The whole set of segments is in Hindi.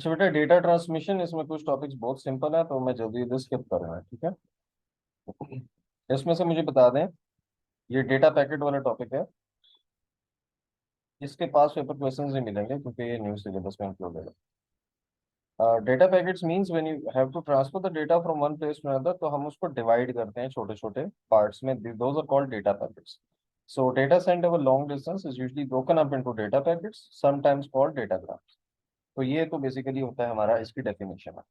अच्छा बेटा, डेटा ट्रांसमिशन, इसमें कुछ टॉपिक्स बहुत सिंपल है तो मैं जल्दी जल्दी स्किप करूँगा, ठीक है। इसमें से मुझे बता दें, ये डेटा पैकेट वाला टॉपिक है। इसके पास पेपर क्वेश्चंस नहीं मिलेंगे क्योंकि ये न्यू सिलेबस में इंक्लूडेड है। Data packets means when you have to transfer the data from one place to another, तो हम उसको डिवाइड करते हैं छोटे छोटे पार्ट्स में। Those are called data packets. So data send over long distance is usually broken up into data packets, sometimes called datagrams. तो ये तो बेसिकली होता है हमारा, इसकी डेफिनेशन है,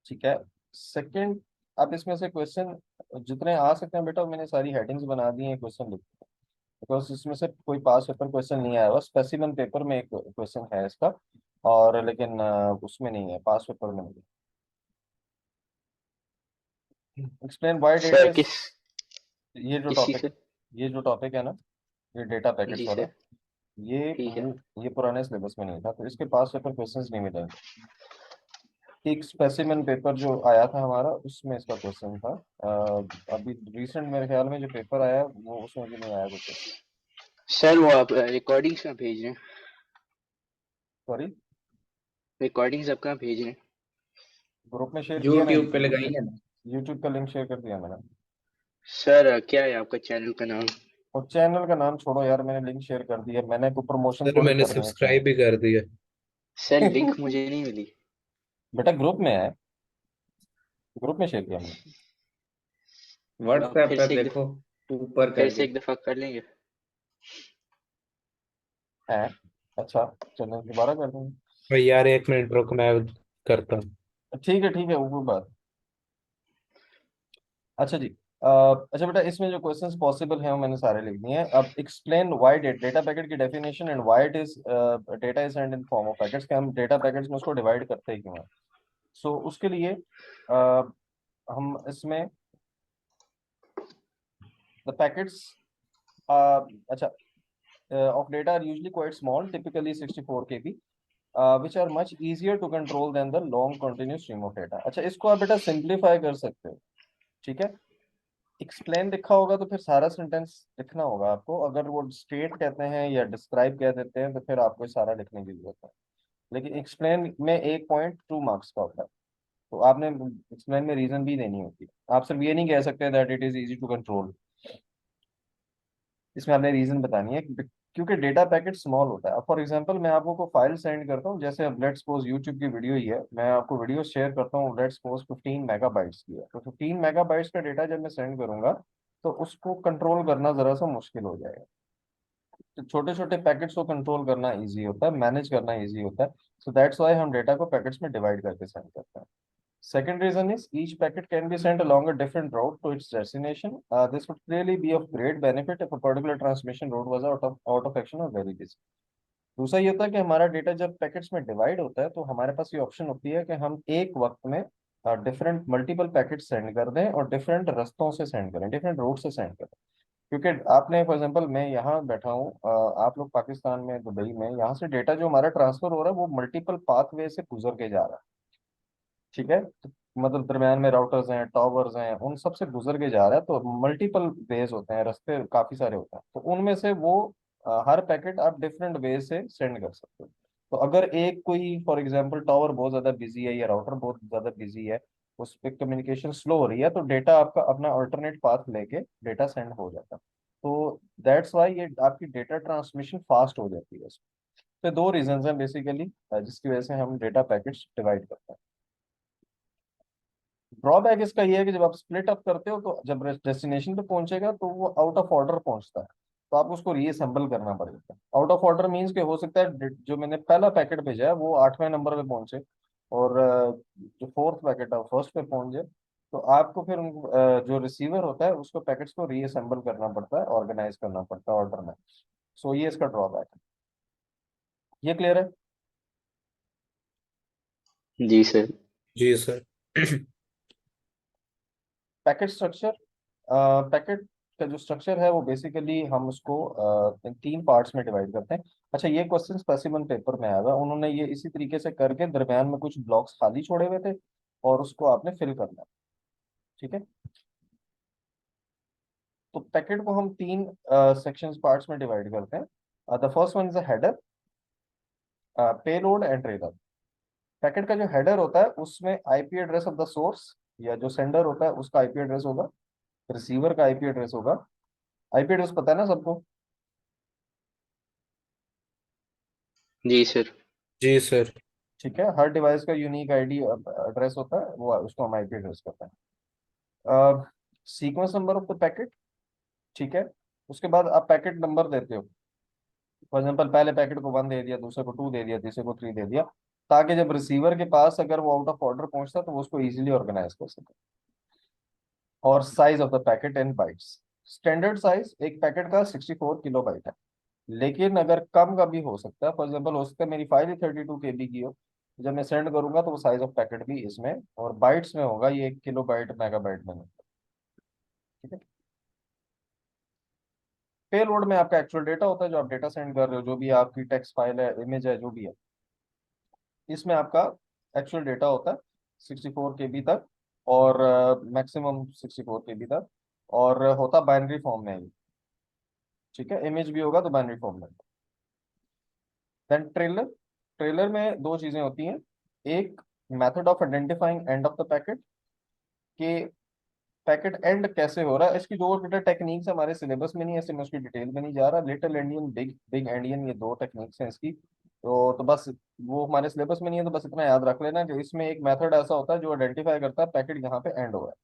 ठीक है। सेकंड, अब इसमें से क्वेश्चन जितने आ सकते हैं बेटा, मैंने सारी हेडिंग्स बना दी हैं क्वेश्चन लिख, बिकॉज इसमें से कोई पास पेपर क्वेश्चन नहीं आया हुआ। स्पेसिमेन पेपर में एक क्वेश्चन है इसका, और लेकिन उसमें नहीं है, पास पेपर में नहीं है। Explain why data sir is, ये जो किस चीज़ टॉपिक से? ये जो टॉपिक है ना, ये डेटा पैकेट्स जी वाला, सर। ये ठीक है। ये पुराने सिलेबस में नहीं था, तो इसके पास पेपर क्वेश्चंस नहीं मिलेंगे। एक स्पेसिमेन पेपर जो आया था हमारा, उसमें इसका क्वेश्चन था। अभी रिसेंट मेरे ख्याल में जो पेपर आया वो, उसमें भी नहीं आया कोई क्वेश्चन। सर वो आप रिकॉर्डिंग्स कहाँ भेज रहे हैं? सॉरी, रिकॉर्डिंग्स आप कहाँ भेज रहे हैं? ग्रुप में शेयर किया ना, यूट्यूब पे यूट्यूब लगाई के, है ना। यूट्यूब का लिंक शेयर कर दिया मैंने। सर क्या है आपका चैनल का नाम? और चैनल का नाम छोड़ो यार, मैंने लिंक शेयर कर दिया। मैंने कोई प्रमोशन सर थोड़ी मैंने करनी है सब्सक्राइब भी कर दिया। सर लिंक इसमें। मुझे नहीं मिली। बेटा ग्रुप में है, ग्रुप में शेयर किया मैंने। आप व्हाट्सएप पे देखो, ऊपर फिर से करके। एक दफ़ा कर लेंगे? है, अच्छा, चलो दोबारा कर दूंगा। भाई यार 1 मिनट रुक, मैं करता हूँ। ठीक है, वो बात। अच्छा जी। अच्छा बेटा, इसमें जो क्वेश्चंस पॉसिबल हैं वो मैंने सारे लिख दिए हैं। अब एक्सप्लेन व्हाई डेटा पैकेट की definition and why it is data is send in form of packets, के हम डेटा पैकेट्स में उसको डिवाइड करते हैं क्यों हैं। सो उसके लिए हम इसमें द पैकेट्स, अच्छा, of data are usually quite small, typically 64 KB, which are much easier to control than the long continuous stream of data। अच्छा, इसको आप बेटा सिंप्लीफाई कर सकते हो, ठीक है। एक्सप्लेन लिखा होगा तो फिर सारा सेंटेंस लिखना होगा आपको। अगर वो स्टेट कहते हैं या डिस्क्राइब कह देते हैं तो फिर आपको सारा लिखने की जरूरत है। लेकिन एक्सप्लेन में 1.2 मार्क्स का होता है, तो आपने एक्सप्लेन में रीजन भी देनी होती है। आप सिर्फ ये नहीं कह सकते that it is easy to control, इसमें आपने रीजन बतानी है क्योंकि डेटा पैकेट स्मॉल होता है। अब फॉर एग्जांपल मैं आपको को फाइल सेंड करता हूँ, जैसे अब लेट्स सपोज यूट्यूब की वीडियो ही है, मैं आपको वीडियो शेयर करता हूँ, लेट्स सपोज 15 मेगाबाइट्स की है, तो 15 मेगाबाइट्स का डेटा जब मैं सेंड करूंगा तो उसको कंट्रोल करना जरा सा मुश्किल हो जाएगा। तो छोटे छोटे पैकेट्स को कंट्रोल करना इजी होता है, मैनेज करना इजी होता है। सो दैट्स वाई हम डेटा को पैकेट्स में डिवाइड करके सेंड करते हैं। Second reason is each packet can be sent along a different route to its destination. This would clearly be of great benefit if a particular transmission route was out of action or very busy. दूसरा ये होता है कि हमारा डेटा जब पैकेट्स में डिवाइड होता है तो हमारे पास ये ऑप्शन होती है कि हम एक वक्त में डिफरेंट मल्टीपल पैकेट सेंड कर दें और डिफरेंट रास्तों से सेंड करें, डिफरेंट रूट से सेंड करें। क्योंकि आपने फॉर एग्जांपल, मैं यहाँ बैठा हूँ, आप लोग पाकिस्तान में, दुबई में, यहाँ से डेटा जो हमारा ट्रांसफर हो रहा है वो मल्टीपल पाथवे से गुजर के जा रहा है, ठीक है। तो मतलब दरम्यान में राउटर्स हैं, टावर्स हैं, उन सब से गुजर के जा रहा है, तो मल्टीपल वेज होते हैं, रास्ते काफी सारे होते हैं, तो उनमें से वो हर पैकेट आप डिफरेंट वे से सेंड कर सकते हो। तो अगर एक कोई फॉर एग्जांपल टावर बहुत ज्यादा बिजी है या राउटर बहुत ज्यादा बिजी है, उस पर कम्युनिकेशन स्लो हो रही है, तो डेटा आपका अपना अल्टरनेट पाथ लेके डेटा सेंड हो जाता है। तो दैट्स वाई ये आपकी डेटा ट्रांसमिशन फास्ट हो जाती है। तो दो रीजंस हैं बेसिकली जिसकी वजह से हम डेटा पैकेट्स डिवाइड करते हैं। ड्रॉबैक इसका ये है कि जब आप स्प्लिट अप करते हो तो जब डेस्टिनेशन पे पहुंचेगा तो वो आउट ऑफ ऑर्डर पहुंचता है, तो आपको उसको रीअसेंबल करना पड़ेगा। आउट ऑफ ऑर्डर मीन्स कि हो सकता है जो मैंने पहला पैकेट भेजा है वो 8वें नंबर पे पहुंचे, और जो फोर्थ पैकेट है फर्स्ट पे पहुंच जाए। तो आपको फिर जो रिसीवर होता है उसको पैकेट्स को रीअसेंबल करना पड़ता है, ऑर्गेनाइज करना पड़ता है ऑर्डर में। सो ये इसका ड्रॉबैक है। ये क्लियर है। जी सर। जी सर। पैकेट स्ट्रक्चर, पैकेट का जो स्ट्रक्चर है वो बेसिकली हम उसको इन 3 पार्ट्स में डिवाइड करते हैं। अच्छा, ये क्वेश्चन स्पेसिमन पेपर में आया हुआ है, उन्होंने ये इसी तरीके से करके दरमियान में कुछ ब्लॉक्स खाली छोड़े हुए थे और उसको आपने फिल करना है, ठीक है। तो पैकेट को हम 3 सेक्शंस पार्ट्स में डिवाइड करते हैं। The first one is a header, payload and trailer. Packet का जो हेडर होता है उसमें IP address of the source, या जो सेंडर होता है उसका आईपी एड्रेस होगा, रिसीवर का आईपी एड्रेस होगा। आईपी एड्रेस पता है ना सबको? जी सर। जी सर। ठीक है, हर डिवाइस का यूनिक आईडी एड्रेस होता है, वो उसको हम आईपी एड्रेस कहते हैं। Sequence number of the packet, ठीक है। उसके बाद आप पैकेट नंबर देते हो। फॉर एग्जाम्पल पहले पैकेट को 1 दे दिया, दूसरे को 2 दे दिया, तीसरे को 3 दे दिया, ताकि जब रिसीवर के पास अगर वो आउट ऑफ ऑर्डर पहुंचता तो वो उसको इजीली ऑर्गेनाइज कर सके। और size of the packet in bytes, standard size एक पैकेट का 64 किलोबाइट है, लेकिन अगर कम का भी हो सकता है। फॉर एग्जाम्पल हो सकता है मेरी फाइल ही 32 KB की हो, जब मैं सेंड करूंगा तो वो साइज ऑफ पैकेट भी इसमें और बाइट्स में होगा, ये 1 किलोबाइट मेगाबाइट में नहीं। ठीक है। पेलोड में आपका एक्चुअल डेटा होता है, जो आप डेटा सेंड कर रहे हो, जो भी आपकी टेक्स्ट फाइल है, इमेज है, जो भी है, इसमें आपका एक्चुअल डेटा होता है 64 KB तक, और मैक्सिमम 64 KB तक, और होता बाइनरी फॉर्म में ही। ठीक है, इमेज भी होगा तो बाइनरी फॉर्म में। देन ट्रेलर, ट्रेलर में दो चीजें होती हैं। एक, method of identifying end of the packet, कि पैकेट एंड कैसे हो रहा है। इसकी दो टेक्निक्स हमारे सिलेबस में नहीं है, इसलिए मैं उसकी डिटेल में नहीं जा रहा। Little endian, big big endian, ये दो टेक्निक्स हैं इसकी। तो बस वो हमारे सिलेबस में नहीं है, तो बस इतना याद रख लेना कि इसमें एक मेथड ऐसा होता है जो आइडेंटिफाई करता है पैकेट यहाँ पे एंड हुआ है।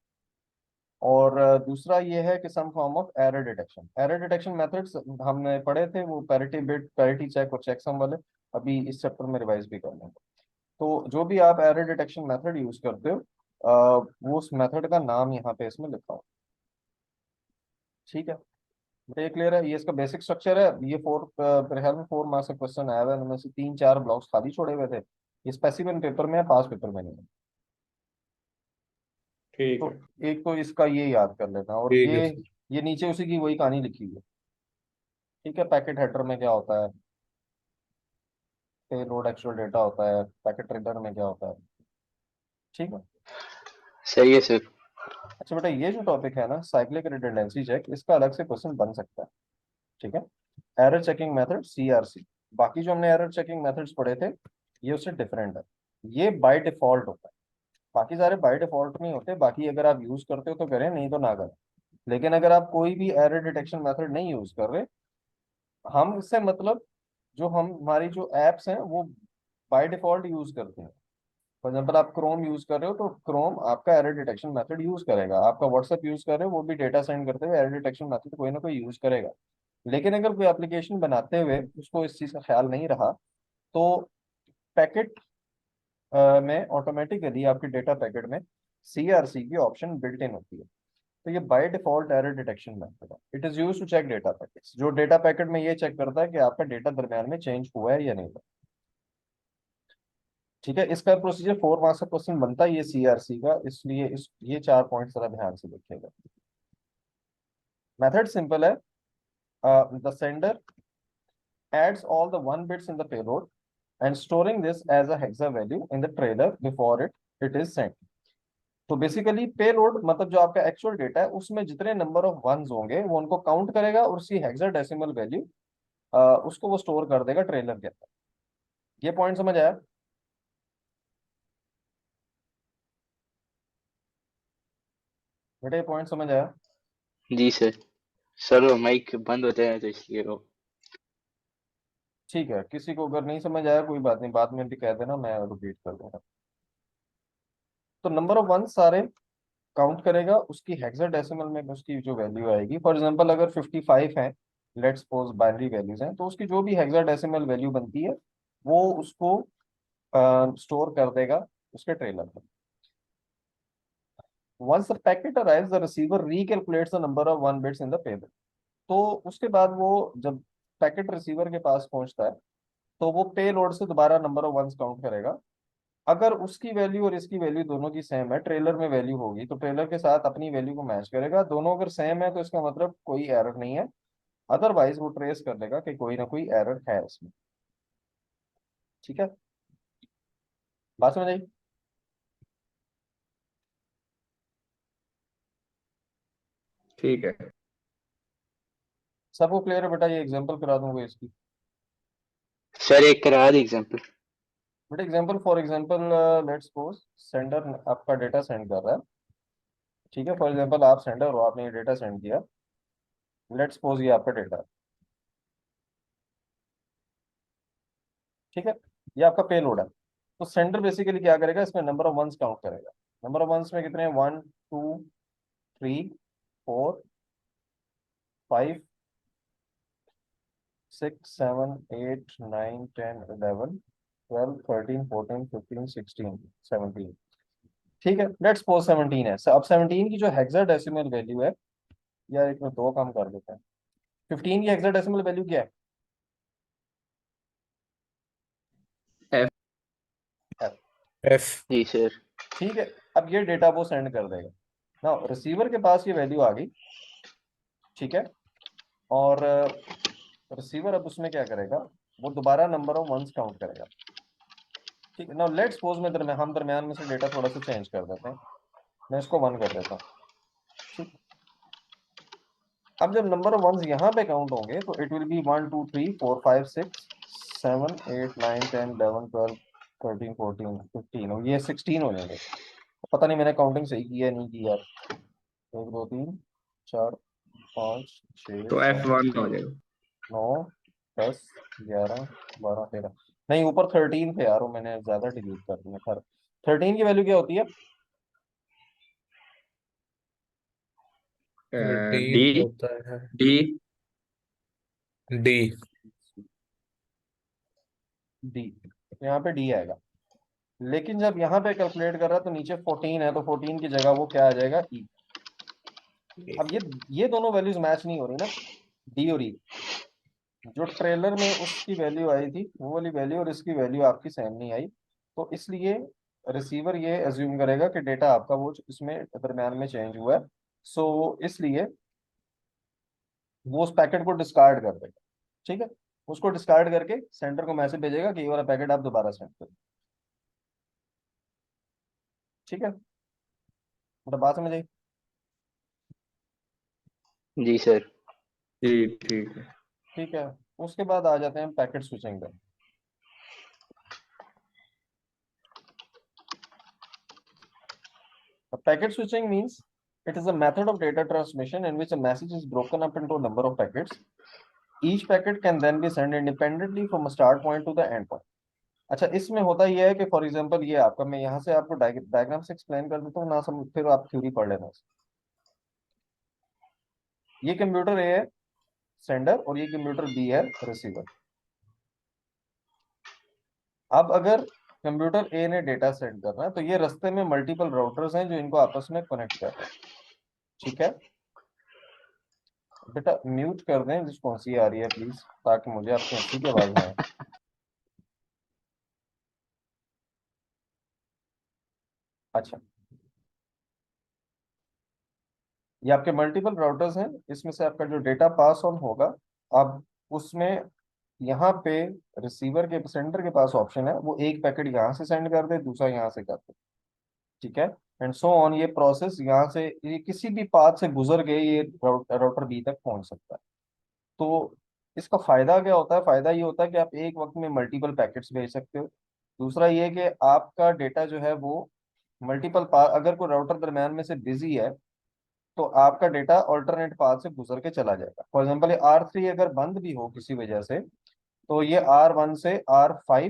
और दूसरा ये है कि some form of error detection. Error detection methods हमने पढ़े थे, वो पैरिटी बिट, पैरिटी चेक और चेकसम वाले, अभी इस चैप्टर में रिवाइज भी कर लेंगे। तो जो भी आप एरर डिटेक्शन मेथड यूज करते हो, वो उस मेथड का नाम यहाँ पे इसमें लिखा हो। ठीक है, ये क्लियर है? ये इसका बेसिक स्ट्रक्चर है। ये मेरे ख्याल में 4 मार्क्स का क्वेश्चन आया हुआ है, उनमें से 3-4 ब्लॉक्स खाली छोड़े हुए थे। ये स्पेसिफिक पेपर में है, पास पेपर में नहीं है। ठीक तो है। एक तो इसका ये याद कर लेना, और ठीक है ये सर। ये नीचे उसी की वही कहानी लिखी हुई है। ठीक है, पैकेट हेडर में क्या होता है, पेलोड एक्चुअल डेटा होता है, पैकेट हेडर में क्या होता है। ठीक है। सही है सर। अच्छा बेटा, ये जो टॉपिक है ना, साइक्लिक रिडंडेंसी चेक, इसका अलग से क्वेश्चन बन सकता है। ठीक है। Error checking method, CRC. बाकी जो हमने एरर चेकिंग मेथड्स पढ़े थे, ये उससे डिफरेंट है। ये बाय डिफॉल्ट होता है, बाकी सारे बाय डिफॉल्ट नहीं होते। बाकी अगर आप यूज करते हो तो करें, नहीं तो ना करें। लेकिन अगर आप कोई भी एरर डिटेक्शन मेथड नहीं यूज कर रहे, हम इससे मतलब, जो हम हमारी जो एप्स हैं वो बाय डिफॉल्ट यूज करते हैं। फॉर एग्जाम्पल आप क्रोम यूज कर रहे हो तो क्रोम आपका एरर डिटेक्शन मेथड यूज करेगा। आपका व्हाट्सएप यूज कर रहे हो, वो भी डेटा सेंड करते हुए एरर डिटेक्शन मेथड कोई ना कोई यूज करेगा। लेकिन अगर कोई एप्लीकेशन बनाते हुए उसको इस चीज का ख्याल नहीं रहा, तो पैकेट में ऑटोमेटिकली आपके डेटा पैकेट में सीआरसी की ऑप्शन बिल्ट इन होती है। तो ये by default error detection method है। It is use to check data packets, जो डेटा पैकेट में ये चेक करता है कि आपका डेटा दरम्यान में चेंज हुआ है या नहीं हुआ। ठीक है, इसका प्रोसीजर 4 मार्क्स का क्वेश्चन बनता है ये सीआरसी का, इसलिए ये 4 पॉइंट जरा ध्यान से देखिएगा। मेथड सिंपल है। The sender adds all the 1 bits in the payload and storing this as a hexa value in the trailer before it is sent. तो बेसिकली पेलोड मतलब जो आपका एक्चुअल डेटा है, उसमें जितने नंबर ऑफ वंस होंगे वो उनको काउंट करेगा, और उसकी हेक्साडेसिमल वैल्यू उसको वो स्टोर कर देगा ट्रेलर के अंदर। ये पॉइंट समझ आया? बेटा ये पॉइंट समझ आया? जी सर। सर माइक बंद होते हैं तो इसलिए वो। ठीक है, किसी को अगर नहीं समझ आया कोई बात नहीं, बाद में भी कह देना, मैं रिपीट कर दूंगा। तो नंबर ऑफ वंस सारे काउंट करेगा, उसकी हेक्साडेसिमल में उसकी जो वैल्यू आएगी। फॉर एग्जांपल अगर 55 है, लेट्स सपोज बाइनरी वैल्यूज हैं, तो उसकी जो भी हेक्साडेसिमल वैल्यू बनती है वो उसको स्टोर कर देगा उसके ट्रेलर में। Once the packet arrives the receiver recalculates the number of 1 bits in the payload. तो उसके बाद वो जब पैकेट रिसीवर के पास पहुंचता है, तो वो पेलोड से दोबारा नंबर ऑफ वंस काउंट करेगा। अगर उसकी वैल्यू और इसकी वैल्यू दोनों की सेम है, ट्रेलर में वैल्यू होगी, तो ट्रेलर के साथ अपनी वैल्यू को मैच करेगा। दोनों अगर सेम है तो इसका मतलब कोई एरर नहीं है, अदरवाइज वो ट्रेस कर लेगा कि कोई ना कोई एरर है इसमें। ठीक है, बात समझ आई? ठीक है। सबको क्लियर है बेटा? ये एग्जांपल करा दूंगा इसकी। सर एक करा the example. But example for example let's suppose sender आपका डेटा सेंड कर रहा है, ठीक है, फॉर एग्जांपल आप सेंडर हो, आपने ये डेटा सेंड किया, लेट्स सपोज ये आपका डेटा है, ठीक है, ये आपका पेलोड है। तो सेंडर बेसिकली क्या करेगा, इसमें नंबर ऑफ वंस काउंट करेगा। नंबर ऑफ वंस में कितने हैं, 1 2 3 4 5 6 7 8 9 10 11 12 13 14 15 16 17। ठीक है, लेट्स सपोज 17 है। अब 17 की जो हेक्साडेसिमल वैल्यू है, या एक में दो काम कर देते हैं, 15 की हेक्साडेसिमल वैल्यू क्या F है? F जी सर। ठीक है, अब ये डेटा वो सेंड कर देगा ना, रिसीवर के पास ये वैल्यू आ गई, ठीक है, और रिसीवर अब उसमें क्या करेगा, वो दोबारा नंबर ऑफ वंस काउंट करेगा। ठीक है, नाउ लेट्स सपोज में हम दरमियान में से डेटा थोड़ा सा चेंज कर देते हैं, मैं इसको 1 कर देता हूँ। ठीक, अब जब नंबर ऑफ वंस यहाँ पे काउंट होंगे तो इट विल बी 1 2 3 4 5 6 7 8 9 10 11 12 13 14 15, और ये 16 हो जाएंगे। पता नहीं मैंने काउंटिंग सही की है नहीं की यार। 1 2 3 4 5 6 तो 7 F1 हो जाएगा। 9 10 11 12 13, नहीं ऊपर 13 थे यार, वो मैंने ज्यादा डिलीट कर दिया। खैर 13 की वैल्यू क्या होती है, डी थर्टीन होता है डी डी। डी, तो यहाँ पे डी आएगा। लेकिन जब यहाँ पे कैलकुलेट कर रहा है तो नीचे 14 है, तो 14 की जगह वो क्या आ जाएगा, ई। अब ये दोनों वैल्यूज मैच नहीं हो रही ना, डी और ई। जो ट्रेलर में उसकी वैल्यू आई थी वो वाली वैल्यू और इसकी वैल्यू आपकी सेम नहीं आई, तो इसलिए रिसीवर ये एज्यूम करेगा कि डेटा आपका वो इसमें दरम्यान में चेंज हुआ है, सो इसलिए वो उस पैकेट को डिस्कार्ड कर देगा। ठीक है, उसको डिस्कार्ड करके सेंटर को मैसेज भेजेगा कि ये वाला पैकेट आप दोबारा सेंड करें। ठीक है, मतलब बात समझ आई। जी सर। जी ठीक है। ठीक है, उसके बाद आ जाते हैं पैकेट स्विचिंग पे। A packet switching means it is a method of data transmission in which a message is broken up into a number of packets. Each packet can then be sent independently from a start point to the end point. अच्छा, इसमें होता यह है कि फॉर एग्जांपल ये आपका, मैं यहाँ से आपको डायग्राम से एक्सप्लेन कर देता हूँ ना, समझ फिर आप थ्योरी पढ़ लेना। ये कंप्यूटर ए है सेंडर और ये कंप्यूटर बी है रिसीवर। अब अगर कंप्यूटर ए ने डेटा सेंड करना है तो ये रास्ते में मल्टीपल राउटर्स हैं जो इनको आपस में कनेक्ट कर रहे हैं। ठीक है, बेटा म्यूट कर दें जिसको हंसी आ रही है प्लीज, ताकि मुझे आपकी हंसी की आवाज ना आए। अच्छा, ये आपके मल्टीपल राउटर्स हैं, इसमें से आपका जो डेटा पास ऑन होगा, अब उसमें यहाँ पे रिसीवर के सेंडर के पास ऑप्शन है, वो एक पैकेट यहाँ से सेंड कर दे, दूसरा यहाँ से कर दे। ठीक है, एंड सो ऑन, ये प्रोसेस यहाँ से ये किसी भी पाथ से गुजर के ये राउटर बी तक पहुंच सकता है। तो इसका फायदा क्या होता है, फायदा ये होता है कि आप एक वक्त में मल्टीपल पैकेट्स भेज सकते हो। दूसरा ये कि आपका डेटा जो है वो मल्टीपल पाथ, अगर कोई राउटर दरम्यान में से बिजी है तो आपका डेटा ऑल्टरनेट पाथ से गुजर के चला जाएगा। फॉर एग्जाम्पल ये R3 अगर बंद भी हो किसी वजह से, तो ये R1 से R5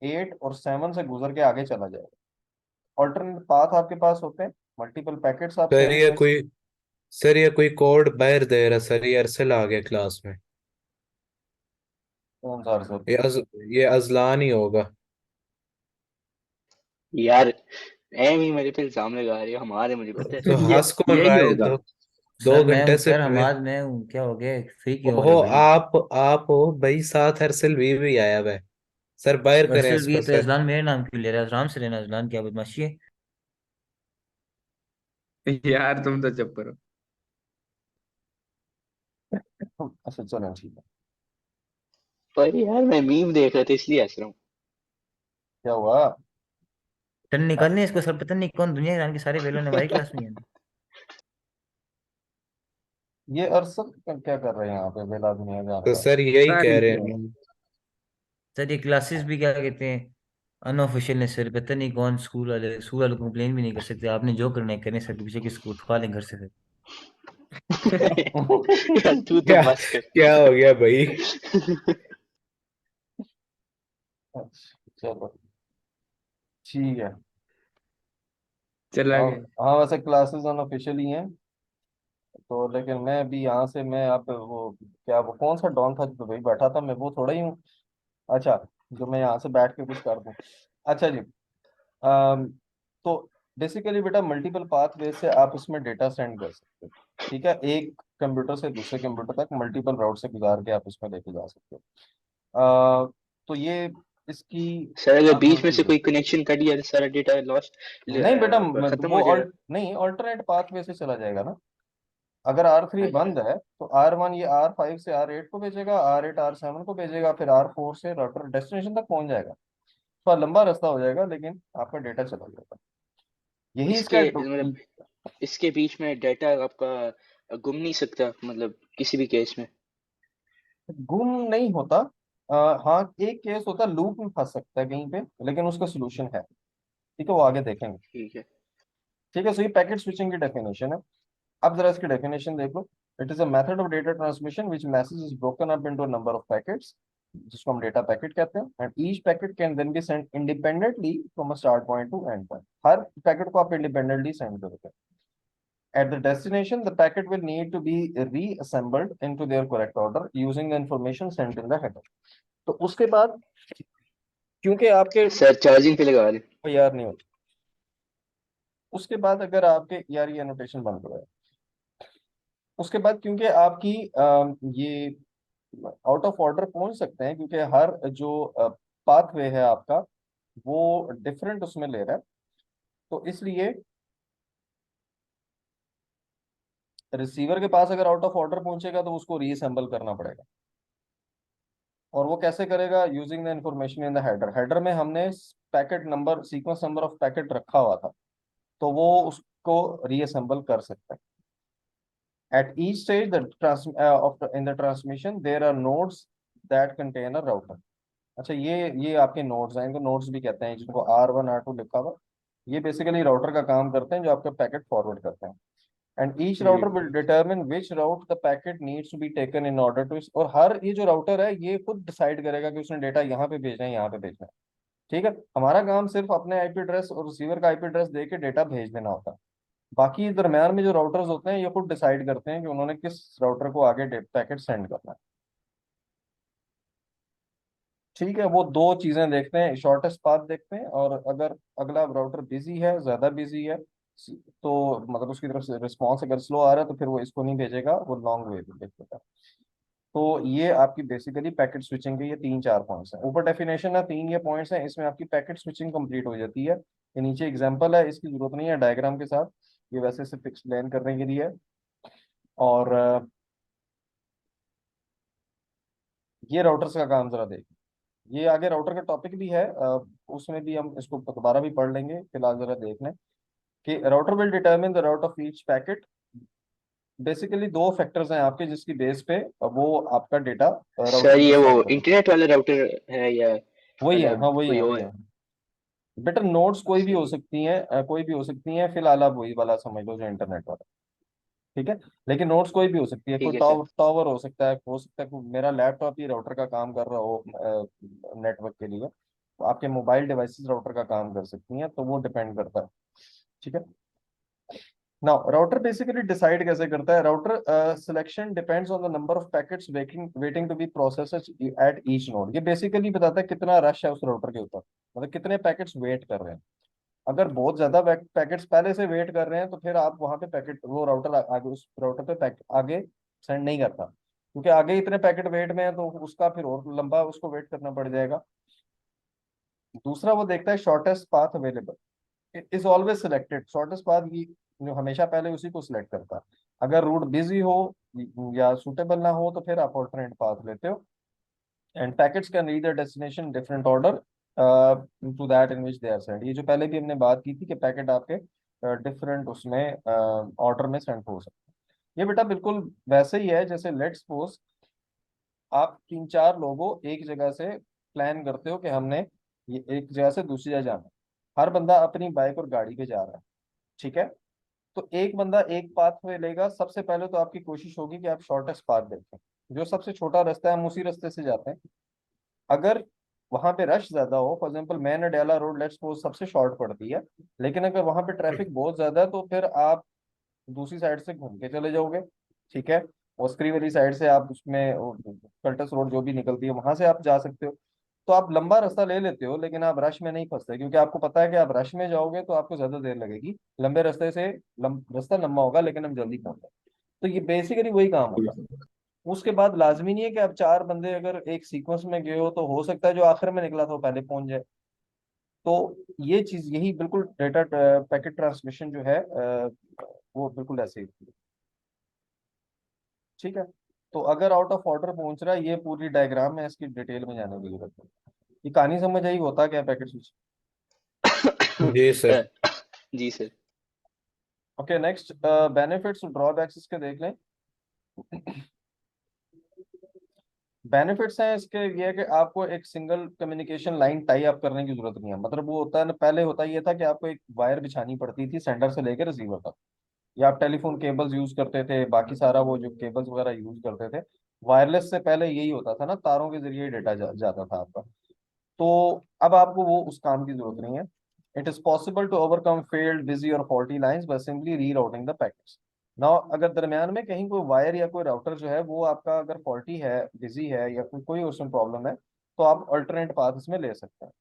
8 और 7 से गुजर के आगे चला जाएगा। ऑल्टरनेट पाथ आपके पास होते हैं, मल्टीपल पैकेट्स आप सर सेंड ये कर। कोई सर ये कोई कोड बाहर दे रहा सर, ये अरसल आ गया क्लास में। कौन सा सर? ये अज, ये अजलान ही होगा। यार एम ही मेरे पे इल्जाम लगा रही हो, हमारे मुझे पता है। तो ये हंस कौन रहा यही है? होगा। दो सर मैं घंटे हूँ से सर, हमाद मैं हूँ, क्या हो गया, फ्री क्यों हो रहे ओहो, हो भाई? आप हो भाई, साथ अरसल भी आया हुआ है। सर बाहर करें अरसल भी इसको है तो सर। अजलान मेरे नाम क्यों ले रहा है? आराम से लेना अजलान, क्या बदमाशी है। यार तुम तो चुप करो। अच्छा चलो ठीक है। पर यार मैं मीम देख रहा था इसलिए हंस रहा हूँ। क्या हुआ? टन निकालने इसको सर, पता नहीं कौन दुनिया जान के सारे वेलों ने हमारी क्लास में ही है। ये अरसल क्या कर रहे हैं यहाँ पे, बेला दुनिया जान तो का? सर यही पता कह नहीं रहे क्या। हैं। सर ये क्लासेस भी क्या कहते हैं, अनऑफिशियल ने सर, पता नहीं कौन स्कूल वाले कंप्लेन भी नहीं कर सकते, आपने जो करना है करने सर, पीछे किसको उठवा लें घर से फिर। यार तू तो क्या बस कर। क्या हो गया भाई? अच्छा, चलो ठीक है। चला हाँ, गया। हाँ वैसे क्लासेस अनऑफिशियल ही हैं, तो लेकिन मैं अभी यहाँ से मैं आप वो क्या वो कौन सा डॉन था जो भाई बैठा था, मैं वो थोड़ा ही हूँ। अच्छा, जो मैं यहाँ से बैठ के कुछ कर दूँ। अच्छा जी। अम, तो बेसिकली बेटा मल्टीपल पाथवे से आप उसमें डेटा सेंड कर सकते हो। ठीक है, एक कंप्यूटर से दूसरे कंप्यूटर तक मल्टीपल राउट से गुजार के आप उसमें लेके जा सकते हो। तो ये इसकी सर अगर क्या बीच में बोलते से हैं, कोई कनेक्शन कट गया तो सारा डेटा लॉस्ट नहीं बेटा खत्म हो वो जाएगा। नहीं ऑल्टरनेट पाथवे से चला जाएगा ना। अगर R3 अच्छा। बंद है तो R1 ये R5 से R8 को भेजेगा, R8 R7 को भेजेगा, फिर R4 से राउटर डेस्टिनेशन तक पहुंच जाएगा। थोड़ा लंबा रास्ता हो जाएगा लेकिन आपका डेटा चला जाएगा। यही इसका इसके मतलब इसके बीच में डेटा आपका गुम नहीं सकता, मतलब किसी भी केस में। गुम नहीं होता। हाँ एक केस होता है, लूप में फंस सकता है कहीं पे, लेकिन उसका सोल्यूशन है। ठीक है, वो आगे देखेंगे। ठीक है। ठीक है, सो ये पैकेट स्विचिंग की डेफिनेशन है। अब जरा इसकी डेफिनेशन देख लो। It is a method of data transmission which message is broken up into number of packets, जिसको हम डेटा पैकेट कहते हैं, and each packet can then be send independently from a start point to end point. हर पैकेट को आप इंडिपेंडेंटली सेंड करोगे। At the destination, the packet will need to be reassembled into their correct order using the information sent in the header. तो उसके बाद क्योंकि आपके सर चार्जिंग पे लगा रहे। यार नहीं होता, उसके बाद अगर आपके यार ये एनोटेशन बंद हो गया, उसके बाद क्योंकि आपकी ये आउट ऑफ ऑर्डर पहुंच सकते हैं, क्योंकि हर जो पाथवे है आपका वो डिफरेंट उसमें ले रहा है, तो इसलिए रिसीवर के पास अगर आउट ऑफ ऑर्डर पहुंचेगा तो उसको रीअसेंबल करना पड़ेगा। और वो कैसे करेगा? Using the information in the header. Header में हमने packet number, sequence number of packet रखा हुआ था, तो वो उसको रीअसेंबल कर सकता है। At each stage in the transmission, there are nodes that contain a router. अच्छा, ये आपके नोड्स हैं, इनको नोड्स भी कहते हैं, जिनको R1 R2 लिखा हुआ। ये बेसिकली राउटर का काम करते हैं जो आपका पैकेट फॉरवर्ड करते हैं। And each router will determine which route the packet needs to be taken in order to, और हर ये जो राउटर है ये खुद डिसाइड करेगा कि उसने डेटा यहाँ पे भेजना है, यहाँ पे भेजना है। ठीक है, हमारा काम सिर्फ अपने आईपी एड्रेस और रिसीवर का आईपी एड्रेस दे के डेटा भेज देना होता है। बाकी दरम्यान में जो राउटर्स होते हैं ये खुद डिसाइड करते हैं कि उन्होंने किस राउटर को आगे पैकेट सेंड करना है। ठीक है, वो दो चीजें देखते हैं, शॉर्टेस्ट पाथ देखते हैं, और अगर अगला राउटर बिजी है, ज्यादा बिजी है, तो मतलब उसकी तरफ से रिस्पॉन्स अगर स्लो आ रहा है तो फिर वो इसको नहीं भेजेगा, वो लॉन्ग वे भेजेगा। तो ये आपकी बेसिकली पैकेट स्विचिंग के ये 3-4 पॉइंट्स हैं। ऊपर डेफिनेशन है, 3 ये पॉइंट्स हैं, इसमें आपकी पैकेट स्विचिंग कंप्लीट हो जाती है। ये नीचे एग्जांपल है, इसकी जरूरत नहीं है डायग्राम के साथ, ये वैसे सिर्फ एक्सप्लेन करने के लिए है। और ये राउटर्स का काम जरा देखिए। ये आगे राउटर का टॉपिक भी है, उसमें भी हम इसको दोबारा भी पढ़ लेंगे, फिलहाल जरा देख लें कि router will determine the route of each packet. Basically दो फैक्टर्स हैं आपके जिसकी बेस पे वो आपका डेटा सर राउटर ये वो डिसाइड करेगा। इंटरनेट वाला राउटर है या वही है, मतलब हाँ वही कोई है, वही और है। है? बेटर नोड्स कोई भी हो सही। सकती हैं, कोई भी हो सकती हैं, फिलहाल आप वही वाला समझ लो जो इंटरनेट वाला। ठीक है, लेकिन नोड्स कोई भी हो सकती है, कोई ठीक है सर। टावर हो सकता है कोई मेरा लैपटॉप ही राउटर का काम कर रहा हो नेटवर्क के लिए, तो आपके मोबाइल डिवाइसेस राउटर का काम कर सकती हैं, तो वो डिपेंड करता है। ठीक है, नाउ राउटर बेसिकली डिसाइड कैसे करता है? Router selection depends on the number of packets waiting waiting to be processed at each node. ये बेसिकली बताता है कितना रश है उस राउटर के ऊपर, मतलब कितने पैकेट्स वेट कर रहे हैं। अगर बहुत ज्यादा पैकेट्स पहले से वेट कर रहे हैं तो फिर आप वहां पे पैकेट, वो राउटर आगे उस राउटर पे आगे सेंड नहीं करता, क्योंकि आगे इतने पैकेट वेट में है तो उसका फिर और लंबा उसको वेट करना पड़ जाएगा। दूसरा वो देखता है shortest path available, is always selected. Shortest path की जो हमेशा पहले उसी को सिलेक्ट करता है। अगर रूट बिजी हो या सूटेबल ना हो तो फिर आप ऑल्टरनेट पाथ लेते हो। And packets can reach their destination different order to that in which they are send. ये जो पहले भी हमने बात की थी कि पैकेट आपके डिफरेंट उसमें ऑर्डर में सेंड हो सकते हैं। ये बेटा बिल्कुल वैसे ही है जैसे लेट्स सपोज आप 3-4 लोगों एक जगह से प्लान करते हो कि हमने ये एक जगह से दूसरी जगह जाना है, हर बंदा अपनी बाइक और गाड़ी पे जा रहा है, ठीक है। तो एक बंदा एक पाथ वे लेगा, सबसे पहले तो आपकी कोशिश होगी कि आप शॉर्टेस्ट पाथ देखें, जो सबसे छोटा रास्ता है हम उसी रास्ते से जाते हैं। अगर वहां पे रश ज्यादा हो, फॉर एग्जाम्पल मैन अडेला रोड लेट्स सपोज सबसे शॉर्ट पड़ती है, लेकिन अगर वहां पे ट्रैफिक बहुत ज्यादा है तो फिर आप दूसरी साइड से घूम के चले जाओगे, ठीक है। ओस्करी वाली साइड से आप उसमें कल्टस रोड जो भी निकलती है वहां से आप जा सकते हो। तो आप लंबा रास्ता ले लेते हो, लेकिन आप रश में नहीं फंसते, क्योंकि आपको पता है कि आप रश में जाओगे तो आपको ज्यादा देर लगेगी। लंबे रास्ते से रास्ता लंबा होगा लेकिन हम जल्दी पहुंचे। तो ये बेसिकली वही काम होगा। उसके बाद लाजमी नहीं है कि आप चार बंदे अगर एक सीक्वेंस में गए हो तो हो सकता है जो आखिर में निकला था वो पहले पहुंच जाए। तो ये चीज यही बिल्कुल डेटा पैकेट ट्रांसमिशन जो है वो बिल्कुल ऐसे ही है, ठीक है। तो अगर आउट ऑफ ऑर्डर पहुंच रहा है, ये पूरी डायग्राम है, इसकी डिटेल में जाने की जरूरत है। ये कहानी समझ आई होता क्या पैकेट स्विच। जी सर। जी सर। ओके नेक्स्ट, बेनिफिट्स और ड्रॉबैक्स इसके देख लें। बेनिफिट्स हैं इसके ये है कि आपको एक single communication line tie up करने की जरूरत नहीं है। मतलब वो होता है ना, पहले होता ये था कि आपको एक वायर बिछानी पड़ती थी सेंडर से लेकर रिसीवर तक, या आप टेलीफोन केबल्स यूज करते थे, बाकी सारा वो जो केबल्स वगैरह यूज करते थे। वायरलेस से पहले यही होता था ना, तारों के जरिए डेटा जाता था आपका। तो अब आपको वो उस काम की जरूरत नहीं है। It is possible to overcome failed busy और faulty lines by simply rerouting the packets. Now अगर दरमियान में कहीं कोई वायर या कोई राउटर जो है वो आपका अगर फॉल्टी है, बिजी है, या कोई कोई उसमें प्रॉब्लम है, तो आप अल्टरनेट पाथ इसमें ले सकते हैं।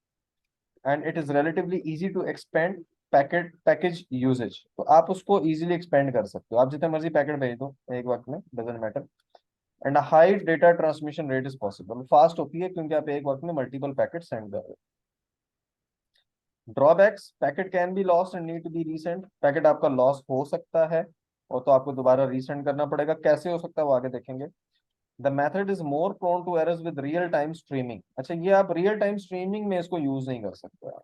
And it is relatively easy to expand package usage. तो आप उसको इजीली एक्सपेंड कर सकते हो, आप जितने मर्जी पैकेट भेज दो एक वक्त में, doesn't matter. And high data transmission rate is possible, fast होती है क्योंकि आप एक वक्त में मल्टीपल पैकेट सेंड कर रहे हो। Drawbacks, packet can be lost and need to be resent. Packet आपका लॉस हो सकता है और तो आपको दोबारा रीसेंड करना पड़ेगा। कैसे हो सकता है वो आगे देखेंगे। The method is more prone to errors with real time streaming. अच्छा, ये आप रियल टाइम स्ट्रीमिंग में इसको यूज नहीं कर सकते आप।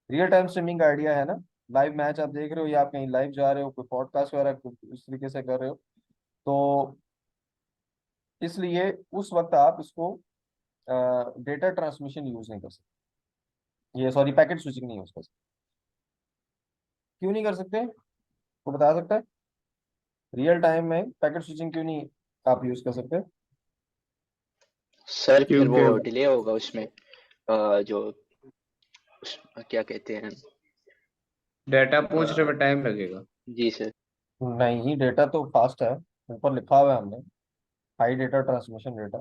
रियल टाइम स्ट्रीमिंग का आइडिया है ना, लाइव मैच आप देख रहे हो या आप कहीं लाइव जा रहे हो, कोई पॉडकास्ट वगैरह इस तरीके से कर रहे हो, तो इसलिए उस वक्त आप इसको डेटा ट्रांसमिशन यूज नहीं कर सकते, ये सॉरी पैकेट स्विचिंग नहीं यूज कर सकते। क्यों नहीं कर सकते, को बता सकता है रियल टाइम में पैकेट स्विचिंग क्यों नहीं आप यूज कर सकते। सर फिर वो क्योंकि डिले होगा उसमें, जो क्या कहते हैं। डाटा पहुंचने अ, में टाइम लगेगा। जी सर। नहीं, डेटा तो फास्ट है, ऊपर लिखा हुआ है हमने, high data transmission data.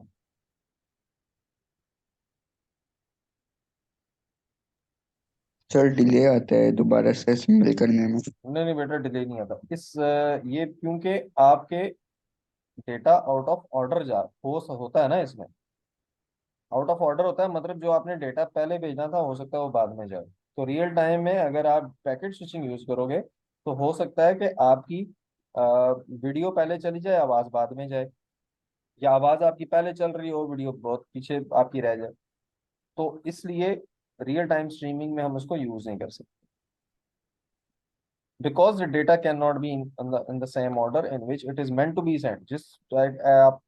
Sir delay आता है दोबारा से असेंबल करने में। नहीं नहीं बेटा, डिले नहीं आता ये क्योंकि आपके डेटा आउट ऑफ ऑर्डर जा होता है ना इसमें। आउट ऑफ ऑर्डर होता है मतलब जो आपने डेटा पहले भेजना था हो सकता है वो बाद में जाए। तो रियल टाइम में अगर आप पैकेट स्विचिंग यूज करोगे तो हो सकता है कि आपकी वीडियो पहले चली जाए, आवाज बाद में जाए, या आवाज आपकी पहले चल रही हो, वीडियो बहुत पीछे आपकी रह जाए। तो इसलिए रियल टाइम स्ट्रीमिंग में हम इसको यूज नहीं कर सकते, because the data can not be in the same order in which it is meant to be send. जिस आप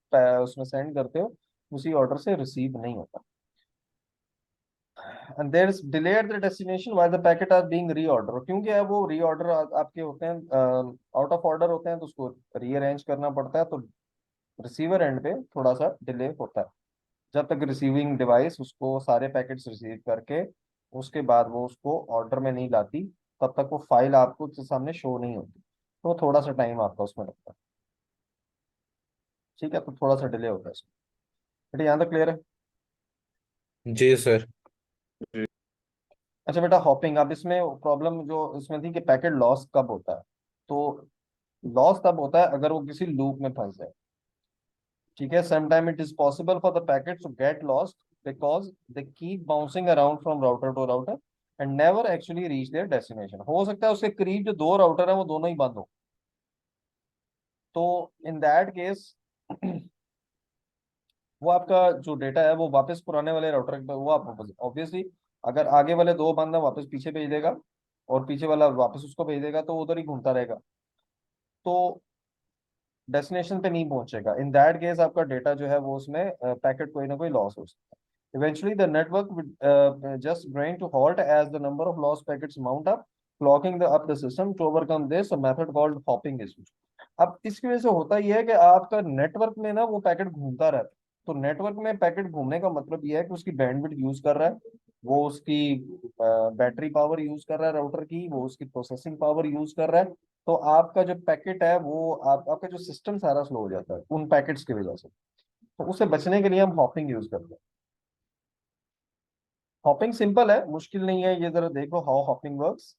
उसमें सेंड करते हो उसी ऑर्डर से रिसीव नहीं होता। And there is delay at the destination while the packet are being reorder. क्योंकि अब वो रीऑर्डर आपके होते हैं, आउट ऑफ ऑर्डर होते हैं, तो उसको रीअरेंज करना पड़ता है। तो रिसीवर एंड पे थोड़ा सा डिले होता है, जब तक रिसीविंग डिवाइस उसको सारे पैकेट्स रिसीव करके उसके बाद वो उसको ऑर्डर में नहीं लाती, तब तक वो फाइल आपको उसके सामने शो नहीं होती। तो थोड़ा सा टाइम आपका उसमें लगता है, ठीक है। तो थोड़ा सा डिले होता है इसमें। बेटा यहाँ तक क्लियर है। जी सर। अच्छा बेटा, हॉपिंग, अब इसमें प्रॉब्लम जो इसमें थी कि पैकेट लॉस कब होता है। तो लॉस तब होता है अगर वो किसी लूप में फंस जाए, ठीक है। Sometime it is possible for the packets to get lost because they keep bouncing around from router to router and never actually reach their destination. हो सकता है उसके करीब जो दो राउटर है वो दोनों ही बंद हो। तो इन दैट केस वो आपका जो डेटा है वो वापस पुराने वाले राउटर पे, वो आप वापस ऑब्वियसली अगर आगे वाले दो बंद है वापस पीछे भेज देगा, और पीछे वाला वापस उसको भेज देगा, तो वो उधर ही घूमता रहेगा, तो डेस्टिनेशन पे नहीं पहुंचेगा। इन दैट केस आपका डेटा जो है वो उसमें पैकेट कोई ना कोई लॉस हो सकता है। Eventually, the network would just grind to halt as the number of lost packets mount up, clogging the system. To overcome this, a method called hopping is used. अब इसकी वजह से होता यह है कि आपका नेटवर्क में ना वो पैकेट घूमता रहता है। तो नेटवर्क में पैकेट घूमने का मतलब यह है कि उसकी बैंडविड्थ यूज कर रहा है, वो उसकी बैटरी पावर यूज कर रहा है राउटर की, वो उसकी प्रोसेसिंग पावर यूज कर रहा है। तो आपका जो पैकेट है वो आपका जो सिस्टम सारा स्लो हो जाता है उन पैकेट्स की वजह से। तो उससे बचने के लिए हम हॉपिंग यूज करते हैं। हॉपिंग सिंपल है, मुश्किल नहीं है, ये जरा देखो हाउ हॉपिंग वर्क्स।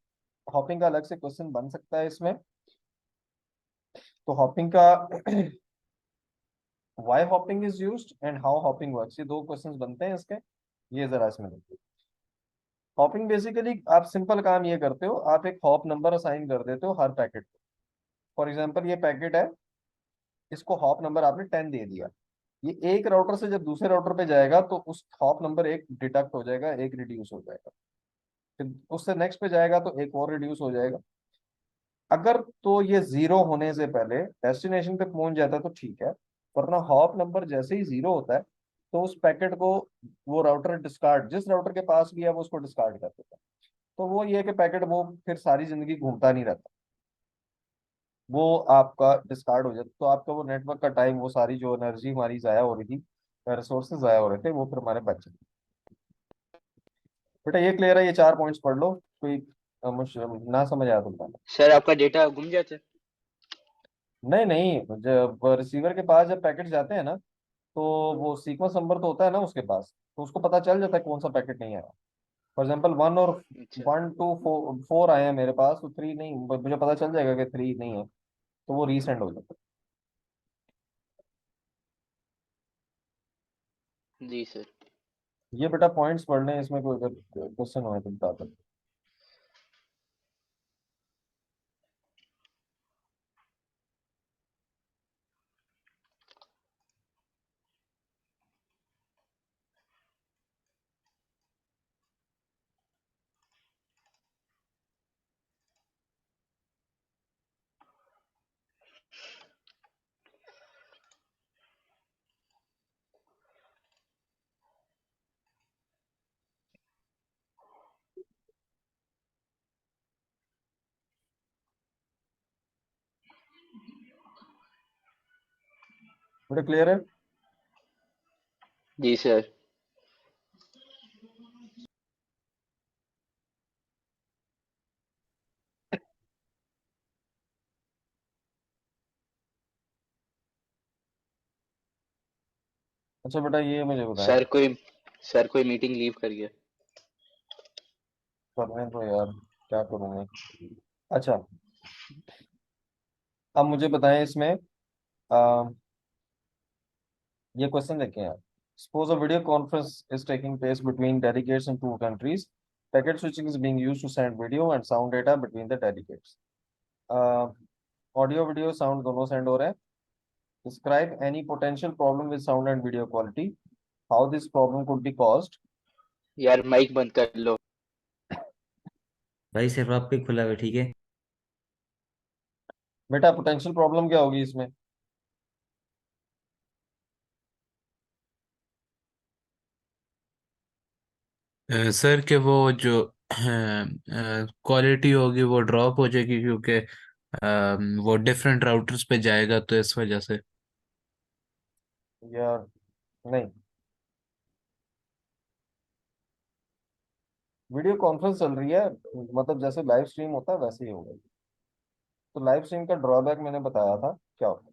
हॉपिंग का अलग से क्वेश्चन बन सकता है इसमें। तो हॉपिंग का why hopping is used and how hopping works, ये दो क्वेश्चंस बनते हैं इसके। ये जरा इसमें देखिए। हॉपिंग बेसिकली आप सिंपल काम ये करते हो, आप एक हॉप नंबर असाइन कर देते हो हर पैकेट को। फॉर एग्जांपल ये पैकेट है, इसको हॉप नंबर आपने 10 दे दिया। ये एक राउटर से जब दूसरे राउटर पे जाएगा तो उस हॉप नंबर एक डिडक्ट हो जाएगा, एक रिड्यूस हो जाएगा। फिर उससे नेक्स्ट पे जाएगा तो एक और रिड्यूस हो जाएगा। अगर तो ये जीरो होने से पहले डेस्टिनेशन पे पहुंच जाता है तो ठीक है, वरना हॉप नंबर जैसे ही जीरो होता है तो उस पैकेट को वो राउटर डिस्कार्ड, जिस राउटर के पास भी है वो उसको डिस्कार्ड कर देता है। तो वो ये है कि पैकेट वो फिर सारी जिंदगी घूमता नहीं रहता, वो आपका डिस्कार्ड हो जाता। तो आपका वो नेटवर्क का टाइम, वो सारी जो एनर्जी हमारी जाया हो रही थी, रिसोर्सेज जाया हो रहे थे, वो फिर हमारे बच जाते। बेटा ये क्लियर है, ये 4 पॉइंट्स पढ़ लो। कोई ना समझ आया तो बताना। सर आपका डेटा गुम जाता है? नहीं नहीं, जब रिसीवर के पास जब पैकेट जाते हैं ना, तो वो सीक्वेंस नंबर तो होता है ना उसके पास, तो उसको पता चल जाता है कौन सा पैकेट नहीं आया। फॉर एग्जाम्पल 1 और 4 आए हैं मेरे पास, तो 3 नहीं, मुझे पता चल जाएगा कि 3 नहीं है, तो वो रीसेंड हो जाता जी सर। है। ये बेटा पॉइंट्स पढ़ने हैं, इसमें कोई अगर क्वेश्चन हो तो बता दो। बेटा क्लियर है? जी सर। अच्छा बेटा ये मुझे बताएं। सर कोई मीटिंग लीव कर गया। करने तो यार, क्या करूँगा। अच्छा, अब मुझे बताएं इसमें, आ, ये क्वेश्चन देखें यार। Suppose a video conference is taking place between delegates in two countries. Packet switching is being used to send video and sound data between the delegates. Audio video sound दोनों सेंड हो रहे हैं। Describe any potential problem with sound and video quality, how this problem could be caused. यार माइक बंद कर लो। भाई सिर्फ आप पे खुला हुआ है, ठीक है। बेटा पोटेंशियल प्रॉब्लम क्या होगी इसमें? सर के वो जो क्वालिटी होगी वो ड्रॉप हो जाएगी, क्योंकि वो डिफरेंट राउटर्स पे जाएगा, तो इस वजह से। यार नहीं, वीडियो कॉन्फ्रेंस चल रही है, मतलब जैसे लाइव स्ट्रीम होता है वैसे ही होगा। तो लाइव स्ट्रीम का ड्रॉबैक मैंने बताया था क्या होता है।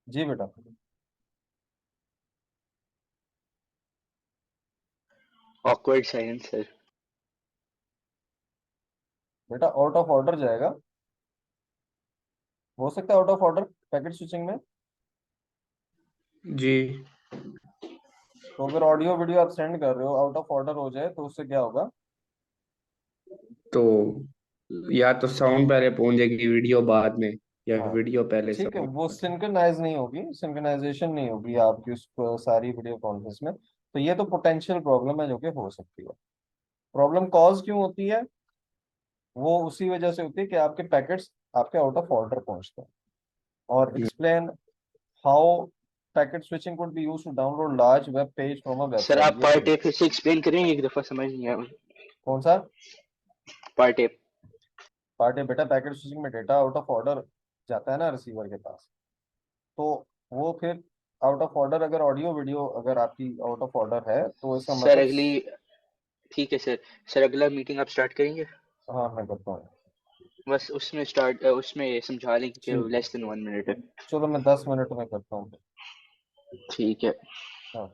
जी बेटा। Awkward silence sir. बेटा आउट ऑफ ऑर्डर जाएगा, हो सकता है out of order packet switching में। जी। तो अगर ऑडियो वीडियो आप सेंड कर रहे हो आउट ऑफ ऑर्डर हो जाए तो उससे क्या होगा? तो या तो साउंड पहले पहुंच जाएगी, वीडियो बाद में, या हाँ वीडियो पहले ठीक है, साउंड वो पहुंचे। सिंक्रनाइज नहीं होगी, सिंक्रनाइजेशन नहीं होगी आपकी उस सारी वीडियो कॉन्फ्रेंस में। तो तो ये तो पोटेंशियल प्रॉब्लम है जो कि हो सकती है। प्रॉब्लम कॉज क्यों होती है? वो उसी वजह से होती है कि आपके पैकेट्स आपके आउट ऑफ ऑर्डर पहुंचते हैं। और explain how packet switching could be used to download large web page from a sir website. आप ये पार्ट सुनिए। ए फिर से एक्सप्लेन करेंगे, एक दफा समझ नहीं आया कौन सा पार्ट ए। पार्ट है बेटा? पैकेट स्विचिंग में डेटा आउट ऑफ ऑर्डर जाता है ना रिसीवर के पास, तो वो फिर आउट ऑफ ऑर्डर, अगर ऑडियो वीडियो अगर आपकी आउट ऑफ ऑर्डर है तो इसका सर मतलब अगली, ठीक है सर, सर अगला मीटिंग आप स्टार्ट करेंगे, हाँ मैं करता हूँ। बस उसमें स्टार्ट उसमें समझा लें कि ठीक, लेस देन 1 मिनट है। चलो मैं 10 मिनट में करता हूँ। ठीक है। हाँ।